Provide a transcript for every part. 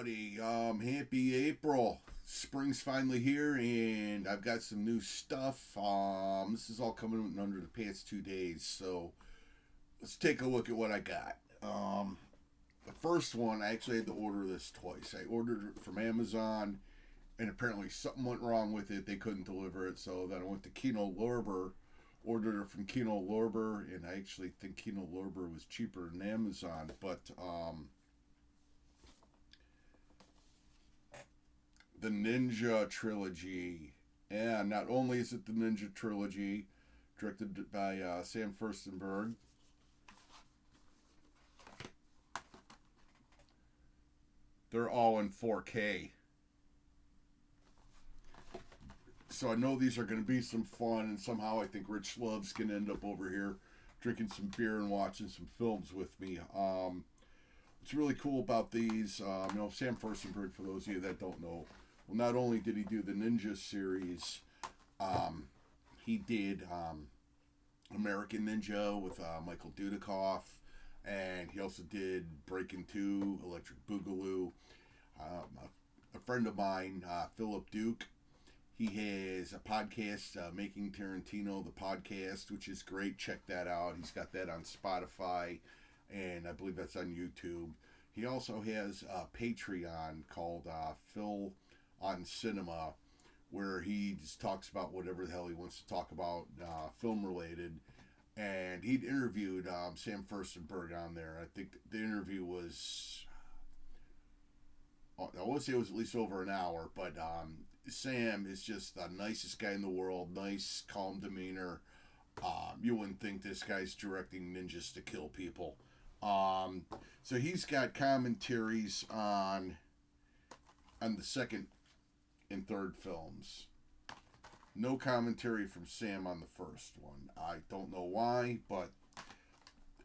Buddy, happy April. Spring's finally here, and I've got some new stuff. This is all coming in under the past 2 days, so let's take a look at what I got. The first one, I actually had to order this twice. I ordered it from Amazon, and apparently something went wrong with it. They couldn't deliver it, so then I went to Kino Lorber, ordered it from Kino Lorber, and I actually think Kino Lorber was cheaper than Amazon, but the Ninja trilogy. And not only is it the Ninja trilogy, directed by Sam Furstenberg, they're all in 4K. So I know these are going to be some fun, and somehow I think Rich Love's going to end up over here drinking some beer and watching some films with me. What's really cool about these, Sam Furstenberg, for those of you that don't know, well, not only did he do the Ninja series, he did American Ninja with Michael Dudikoff, and he also did Breakin' 2, Electric Boogaloo. A friend of mine, Philip Duke, he has a podcast, Making Tarantino, the podcast, which is great. Check that out. He's got that on Spotify, and I believe that's on YouTube. He also has a Patreon called Phil on Cinema, where he just talks about whatever the hell he wants to talk about, film related. And he'd interviewed Sam Furstenberg on there. I think the interview was, I want to say it was at least over an hour, but Sam is just the nicest guy in the world. Nice, calm demeanor. You wouldn't think this guy's directing ninjas to kill people. So he's got commentaries on the second and third films. No commentary from Sam on the first one. I don't know why, but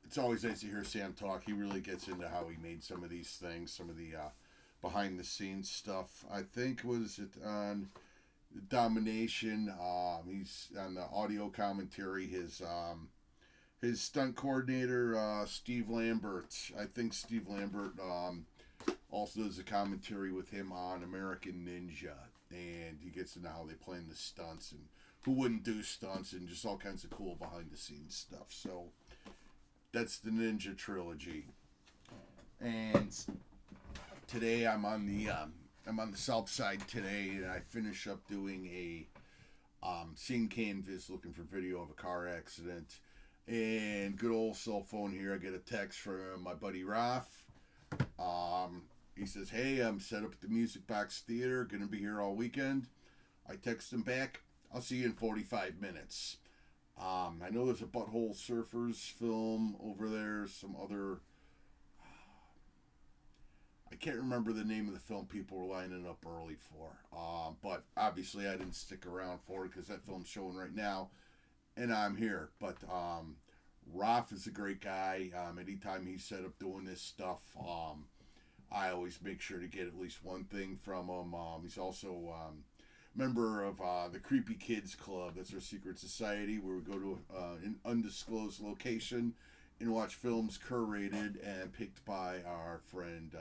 it's always nice to hear Sam talk. He really gets into how he made some of these things, some of the behind the scenes stuff. I think was it on Domination. He's on the audio commentary. His stunt coordinator, Steve Lambert. I think Steve Lambert also does a commentary with him on American Ninja. And he gets into how they plan the stunts and who wouldn't do stunts and just all kinds of cool behind the scenes stuff. So that's the Ninja trilogy. And today I'm on the south side today, and I finish up doing a scene canvas looking for video of a car accident. And good old cell phone here, I get a text from my buddy Raf. He says, hey, I'm set up at the Music Box Theater, gonna be here all weekend. I text him back, I'll see you in 45 minutes. I know there's a Butthole Surfers film over there, some other, I can't remember the name of the film people were lining up early for. But obviously I didn't stick around for it because that film's showing right now, and I'm here. But Raf is a great guy. Anytime he's set up doing this stuff, I always make sure to get at least one thing from him. He's also a member of the Creepy Kids Club. That's our secret society where we go to an undisclosed location and watch films curated and picked by our friend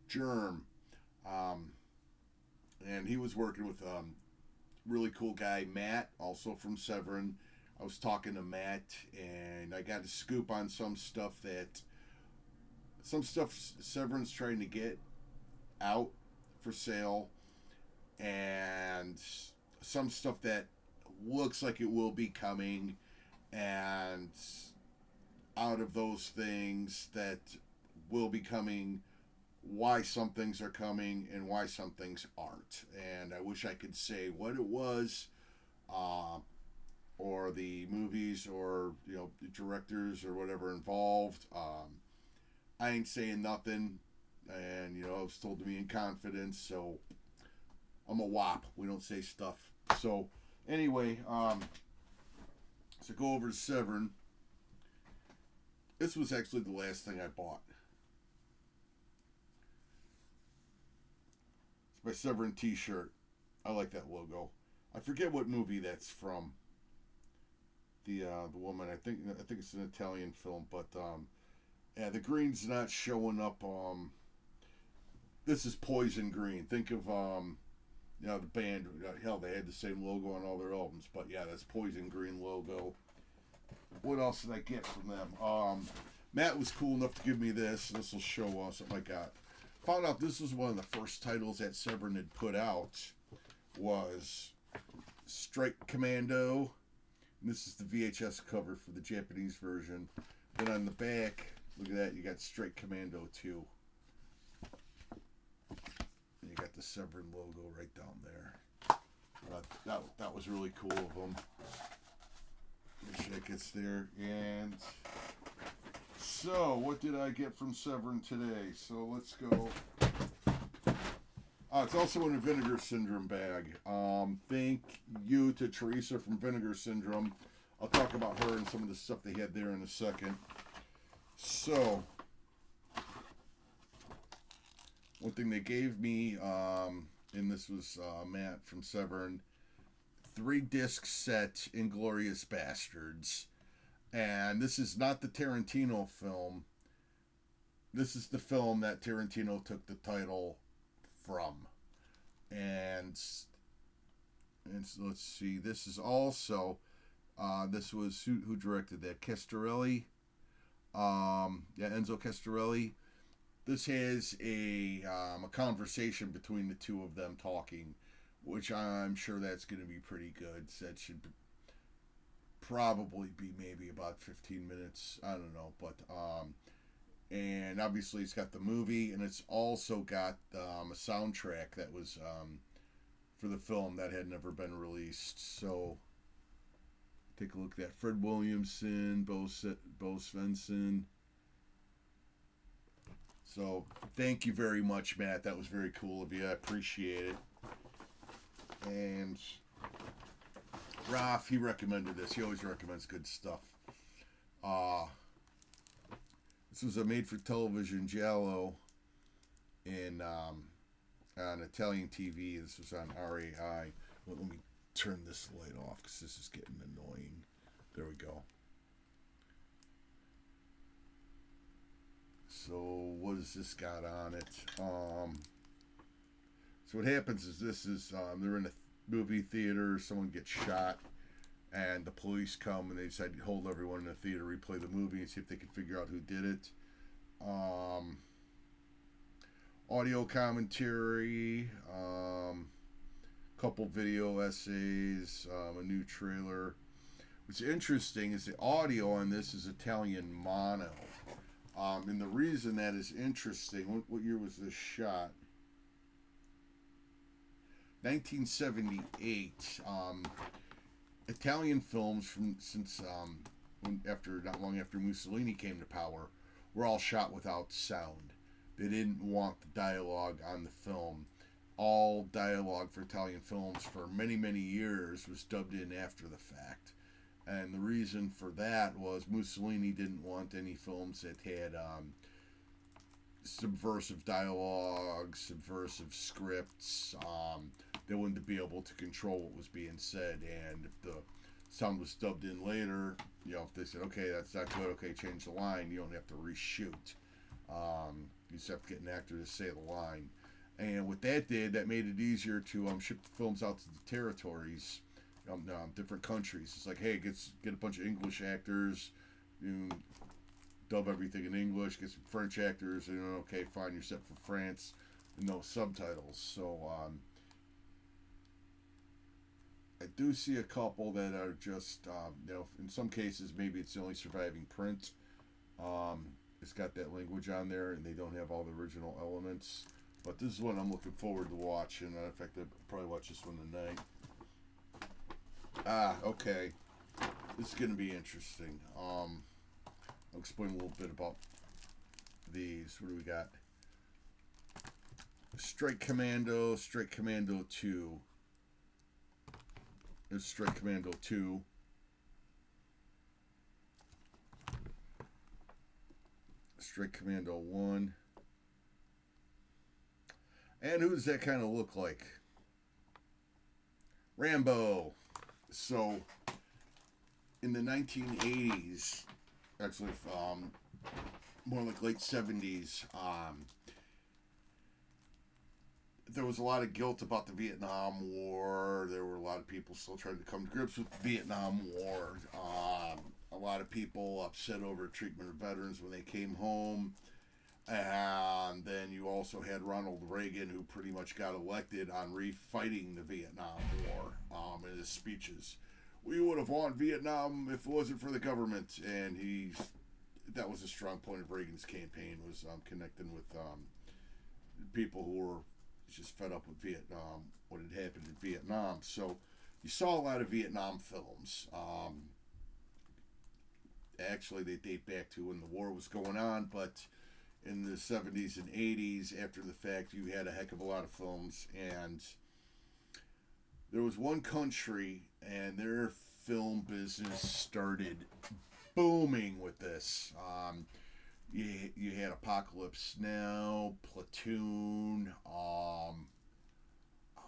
Germ. And he was working with really cool guy Matt, also from Severin. I was talking to Matt, and I got a scoop on some stuff Severin's trying to get out for sale, and some stuff that looks like it will be coming, and out of those things that will be coming, why some things are coming and why some things aren't. And I wish I could say what it was, or the movies, or the directors or whatever involved. I ain't saying nothing, and it was told to me in confidence, so I'm a wop. We don't say stuff. So anyway, so go over to Severin. This was actually the last thing I bought. It's my Severin t-shirt. I like that logo. I forget what movie that's from. The woman, I think it's an Italian film, but yeah, the green's not showing up This is Poison Green. Think of the band. Hell, they had the same logo on all their albums. But yeah, that's Poison Green logo. What else did I get from them? Matt was cool enough to give me this. This will show us something I got. Found out this was one of the first titles that Severin had put out. Was Strike Commando. And this is the VHS cover for the Japanese version. Then on the back, look at that, you got Strike Commando 2. And you got the Severin logo right down there. That was really cool of them. Make sure that gets there. And so, what did I get from Severin today? So let's go. It's also in a Vinegar Syndrome bag. Thank you to Teresa from Vinegar Syndrome. I'll talk about her and some of the stuff they had there in a second. So, one thing they gave me, and this was Matt from Severin, 3-disc set Inglourious Bastards. And this is not the Tarantino film. This is the film that Tarantino took the title from. And so let's see. This is also, this was, who directed that? Castorelli. Enzo Castorelli. This has a conversation between the two of them talking, which I'm sure that's going to be pretty good. So that should probably be maybe about 15 minutes. I don't know, but and obviously it's got the movie, and it's also got a soundtrack that was for the film that had never been released. So take a look at that. Fred Williamson, Bo Svensson. So thank you very much, Matt. That was very cool of you. I appreciate it. And Ralph, he recommended this. He always recommends good stuff. This was a made-for-television giallo on Italian TV. This was on RAI. Well, let me turn this light off because this is getting annoying. There we go. So what has this got on it? So what happens is this is they're in a movie theater. Someone gets shot, and the police come and they decide to hold everyone in the theater, replay the movie, and see if they can figure out who did it. Audio commentary, couple video essays, a new trailer. What's interesting is the audio on this is Italian mono. And the reason that is interesting, what year was this shot? 1978. Italian films not long after Mussolini came to power, were all shot without sound. They didn't want the dialogue on the film. All dialogue for Italian films for many, many years was dubbed in after the fact. And the reason for that was Mussolini didn't want any films that had subversive dialogue, subversive scripts. They wanted to be able to control what was being said. And if the sound was dubbed in later, if they said, okay, that's not good, okay, change the line, you don't have to reshoot. You just have to get an actor to say the line. And what that did, that made it easier to ship films out to the territories, different countries. It's like, hey, get a bunch of English actors, dub everything in English, get some French actors, and okay, fine, you're set for France, and no subtitles. So I do see a couple that are just, in some cases, maybe it's the only surviving print. It's got that language on there, and they don't have all the original elements. But this is one I'm looking forward to watching. In fact, I'll probably watch this one tonight. Okay. This is going to be interesting. I'll explain a little bit about these. What do we got? Strike Commando 2. There's Strike Commando 2. Strike Commando 1. And who does that kind of look like? Rambo. So, in the 1980s, actually, more like late 70s, there was a lot of guilt about the Vietnam War. There were a lot of people still trying to come to grips with the Vietnam War. A lot of people upset over treatment of veterans when they came home. And then you also had Ronald Reagan, who pretty much got elected on refighting the Vietnam War in his speeches. We would have won Vietnam if it wasn't for the government. And that was a strong point of Reagan's campaign, was connecting with people who were just fed up with Vietnam, what had happened in Vietnam. So you saw a lot of Vietnam films. Actually, they date back to when the war was going on, but in the 70s and 80s, after the fact, you had a heck of a lot of films. And there was one country, and their film business started booming with this. You had Apocalypse Now, Platoon,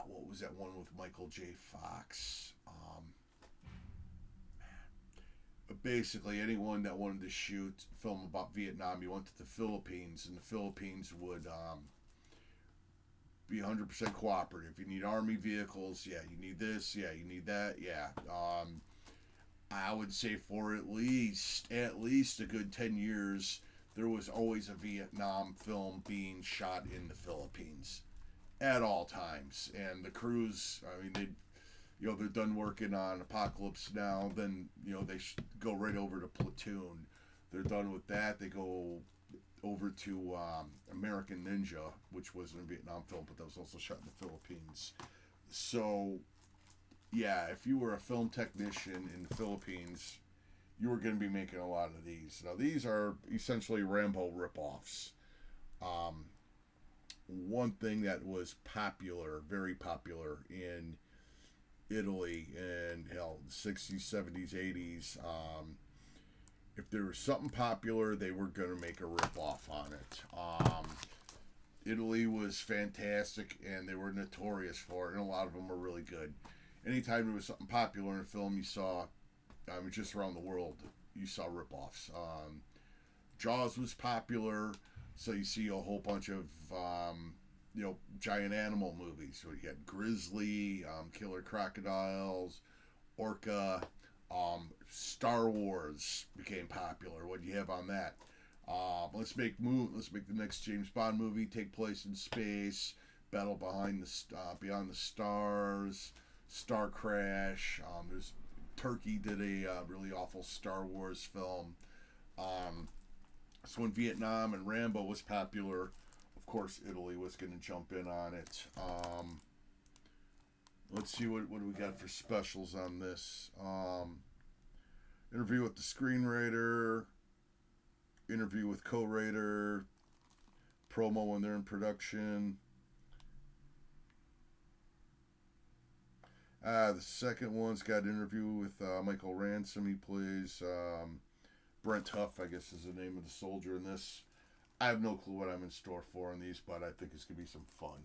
what was that one with Michael J. Fox? Basically, anyone that wanted to shoot film about Vietnam, you went to the Philippines, and the Philippines would be 100% cooperative. You need army vehicles, yeah. You need this, yeah. You need that, yeah. I would say for at least a good 10 years, there was always a Vietnam film being shot in the Philippines at all times. And the crews, I mean, they're done working on Apocalypse Now, then, they go right over to Platoon. They're done with that, they go over to American Ninja, which was a Vietnam film, but that was also shot in the Philippines. So, yeah, if you were a film technician in the Philippines, you were going to be making a lot of these. Now, these are essentially Rambo ripoffs. One thing that was popular, very popular in Italy and hell, the 60s, 70s, 80s, if there was something popular, they were going to make a ripoff on it. Italy was fantastic, and they were notorious for it, and a lot of them were really good. Anytime there was something popular in a film, you saw, just around the world, you saw ripoffs. Jaws was popular, so you see a whole bunch of giant animal movies. So you had Grizzly, Killer Crocodiles, Orca, Star Wars became popular. What do you have on that? Let's make the next James Bond movie take place in space. Battle Beyond the Stars, Star Crash. Turkey did a really awful Star Wars film. So when Vietnam and Rambo was popular, of course, Italy was going to jump in on it. Let's see what do we got for specials on this. Interview with the screenwriter, interview with co-writer, promo when they're in production. The second one's got an interview with Michael Ransom. He plays Brent Huff, I guess is the name of the soldier in this. I have no clue what I'm in store for in these, but I think it's going to be some fun.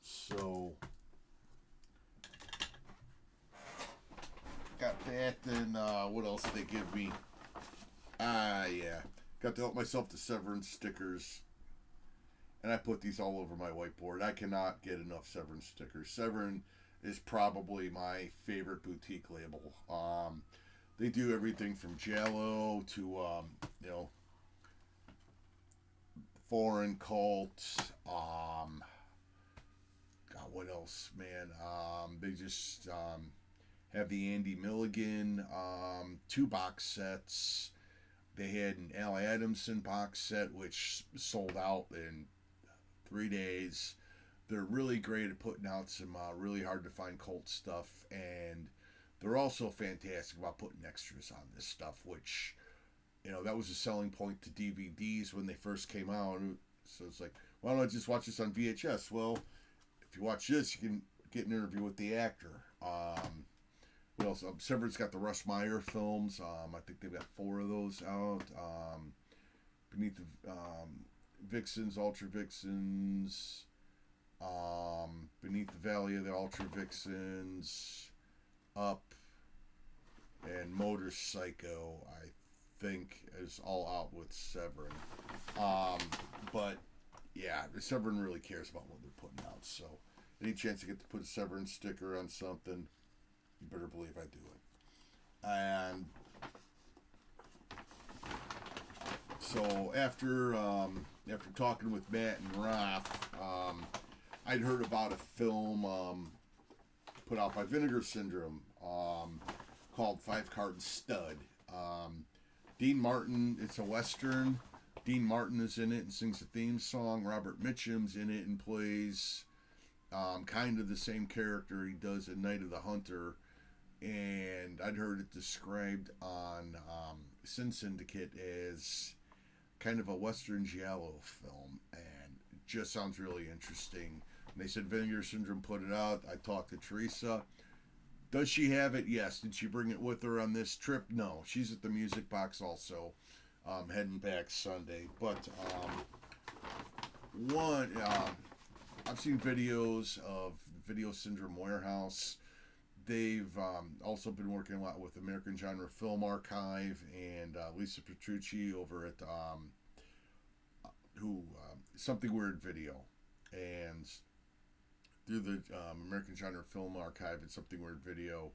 So, got that, and what else did they give me? Yeah. Got to help myself to Severin stickers. And I put these all over my whiteboard. I cannot get enough Severin stickers. Severin is probably my favorite boutique label. They do everything from Jell-O to, foreign cults. God, what else, man? They just have the Andy Milligan 2 box sets. They had an Al Adamson box set, which sold out in 3 days. They're really great at putting out some really hard to find cult stuff, and they're also fantastic about putting extras on this stuff, which, that was a selling point to DVDs when they first came out. So it's like, why don't I just watch this on VHS? Well, if you watch this, you can get an interview with the actor. What else? Severin's got the Russ Meyer films. I think they've got 4 of those out. Beneath the Vixens, Ultra Vixens. Beneath the Valley of the Ultra Vixens. Up. And Motor Psycho, I think, is all out with Severin. But yeah, Severin really cares about what they're putting out. So, any chance I get to put a Severin sticker on something, you better believe I do it. And so after talking with Matt and Raph, I'd heard about a film put out by Vinegar Syndrome called Five Card Stud. Dean Martin, it's a Western. Dean Martin is in it and sings the theme song. Robert Mitchum's in it and plays kind of the same character he does in Night of the Hunter. And I'd heard it described on Sin Syndicate as kind of a Western giallo film, and it just sounds really interesting. And they said Vinegar Syndrome put it out. I talked to Teresa. Does she have it? Yes. Did she bring it with her on this trip? No. She's at the Music Box also, heading back Sunday. But I've seen videos of Video Syndrome Warehouse. They've also been working a lot with American Genre Film Archive and Lisa Petrucci over at Something Weird Video, and through the American Genre Film Archive and Something Weird Video,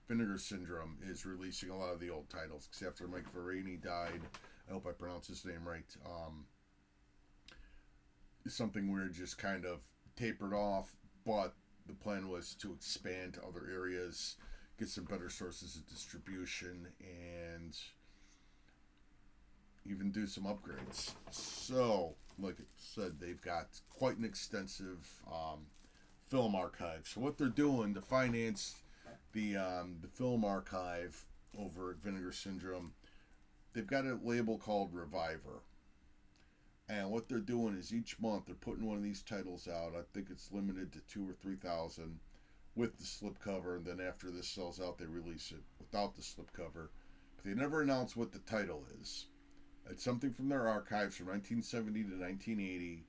Vinegar Syndrome is releasing a lot of the old titles. Because after Mike Verini died, I hope I pronounce his name right, Something Weird just kind of tapered off, but the plan was to expand to other areas, get some better sources of distribution, and even do some upgrades. So, like I said, they've got quite an extensive film archive. So what they're doing to finance the film archive over at Vinegar Syndrome, they've got a label called Reviver. And what they're doing is each month they're putting one of these titles out. I think it's limited to 2,000 or 3,000 with the slipcover, and then after this sells out, they release it without the slipcover. But they never announce what the title is. It's something from their archives from 1970 to 1980,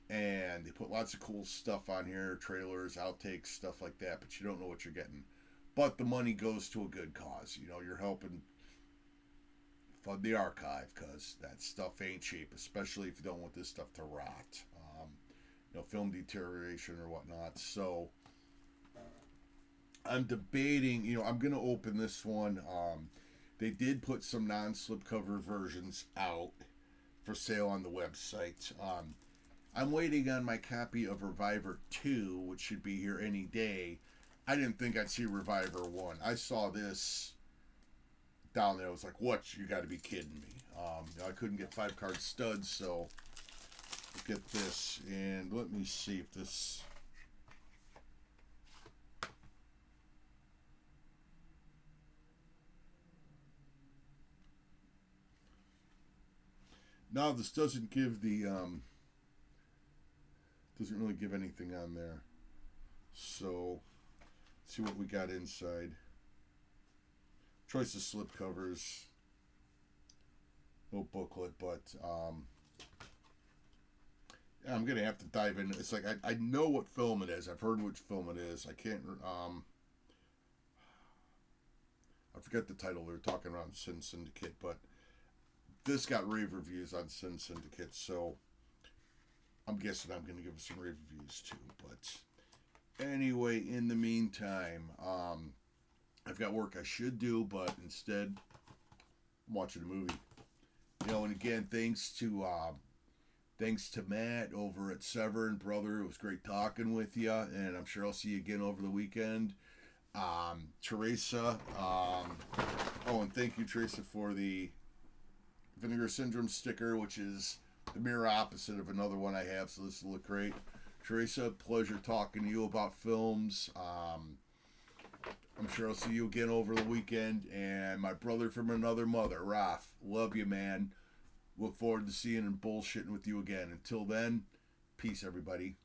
and they put lots of cool stuff on here, trailers, outtakes, stuff like that, but you don't know what you're getting. But the money goes to a good cause. You know, you're helping fund the archive, because that stuff ain't cheap, especially if you don't want this stuff to rot. Film deterioration or whatnot. So I'm debating, I'm going to open this one. They did put some non-slipcover versions out for sale on the website. I'm waiting on my copy of Reviver 2, which should be here any day. I didn't think I'd see Reviver 1. I saw this down there. I was like, what? You got to be kidding me. I couldn't get 5-card studs, so let's get this. And let me see if this... Now, this doesn't give the... doesn't really give anything on there. So, let's see what we got inside. Choice of slip covers. No booklet, but yeah, I'm gonna have to dive in. It's like I know what film it is. I've heard which film it is. I can't. I forget the title. We were talking around Sin Syndicate, but this got rave reviews on Sin Syndicate, so I'm guessing I'm gonna give it some rave reviews too. But anyway, in the meantime, I've got work I should do, but instead, I'm watching a movie. And again, thanks to Matt over at Severin, brother. It was great talking with you, and I'm sure I'll see you again over the weekend. Teresa, and thank you, Teresa, for the Vinegar Syndrome sticker, which is the mirror opposite of another one I have, so this will look great. Teresa, pleasure talking to you about films. I'm sure I'll see you again over the weekend. And my brother from another mother, Raph, love you, man. Look forward to seeing and bullshitting with you again. Until then, peace, everybody.